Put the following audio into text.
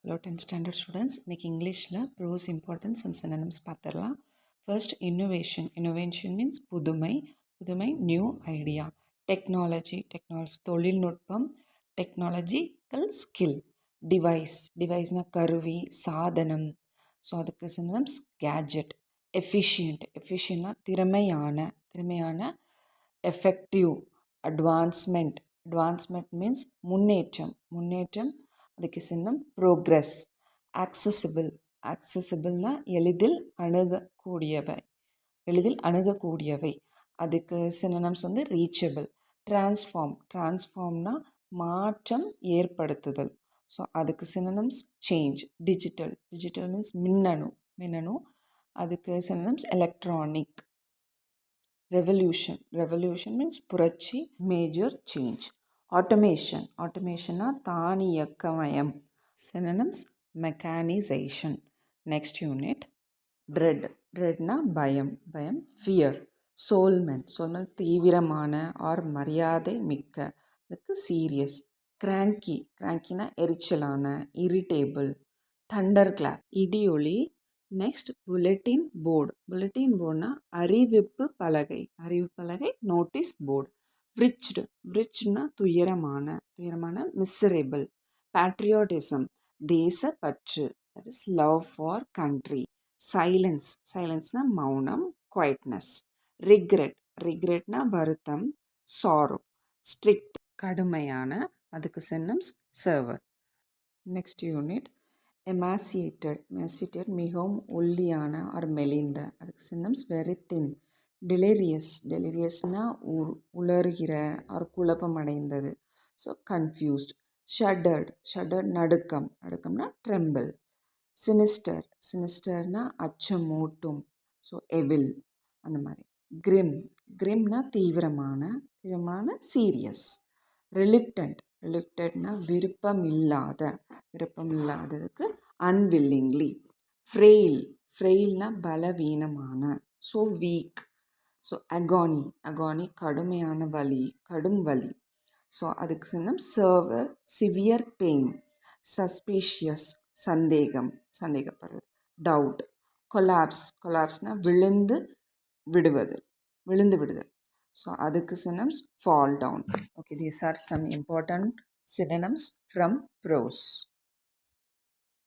Hello 10th standard students. இன்னைக்கு இங்கிலீஷில் prose importance some synonyms பார்த்துடலாம். First innovation. இன்னோவேஷன் மீன்ஸ் புதுமை. புதுமை நியூ ஐடியா. டெக்னாலஜி தொழில்நுட்பம். Technological skill. டிவைஸ்னால் கருவி சாதனம். ஸோ அதுக்கு சினோனிம்ஸ் கேஜெட். எஃபிஷியன்ட்னா திறமையான. எஃபெக்டிவ். அட்வான்ஸ்மெண்ட் மீன்ஸ் முன்னேற்றம். அதுக்கு சின்னம் ப்ரோக்ரஸ். ஆக்சசிபிள்னா எளிதில் அணுகக்கூடியவை. அதுக்கு சினோனிம்ஸ் ரீச்சபிள். ட்ரான்ஸ்ஃபார்ம்னா மாற்றம் ஏற்படுத்துதல். ஸோ அதுக்கு சினோனிம்ஸ் சேஞ்ச். டிஜிட்டல் மீன்ஸ் மின்னணு. அதுக்கு சினோனிம்ஸ் எலக்ட்ரானிக். ரெவல்யூஷன் மீன்ஸ் புரட்சி. Major change. ஆட்டோமேஷன்னா தானியக்கமயம். Synonyms mechanisation. நெக்ஸ்ட் யூனிட் ட்ரெட்னா பயம். ஃபியர். சோல்மென் தீவிரமான ஆர் மரியாதை மிக்க. அதுக்கு சீரியஸ். கிராங்கினா எரிச்சலான. இரிட்டேபிள். தண்டர் கிளாப் இடியொலி. நெக்ஸ்ட் புல்லட்டின் போர்டுனா அறிவிப்பு பலகை. Notice board. விரிச்டுனா துயரமான. மிசரபிள். பேட்ரியாட்டிசம் தேசப்பற்று. That is love for country. சைலன்ஸ்னா மௌனம். குவைட்னஸ். ரிக்ரெட்னா வருத்தம். சாரோ. ஸ்ட்ரிக்ட் கடுமையான. அதுக்கு synonyms severe. Next unit emaciated மிகவும் ஒல்லியான ஆர் மெலிந்த. அதுக்கு சின்னம்ஸ் வெரி தின். டெலிரியஸ்னா உளறுகிற ஆர் குழப்பமடைந்தது. So confused. ஷட்டர்ட் நடுக்கம்னா ட்ரெம்பிள். சினிஸ்டர்னா அச்சமூட்டும். ஸோ எவில் அந்த மாதிரி. கிரிம்னா தீவிரமான. சீரியஸ். ரிலுக்டன்ட்னா விருப்பமில்லாததுக்கு அன்வில்லிங்லி. ஃப்ரெயில்னா பலவீனமான. So week. ஸோ அகானி கடும் வலி. ஸோ அதுக்கு சின்னம் சிவியர் பெயின். சஸ்பீஷியஸ் சந்தேகப்படுறது. டவுட். கொலாப்ஸ்னால் விழுந்து விடுதல். ஸோ அதுக்கு synonyms fall down. Okay, these are some important synonyms from prose.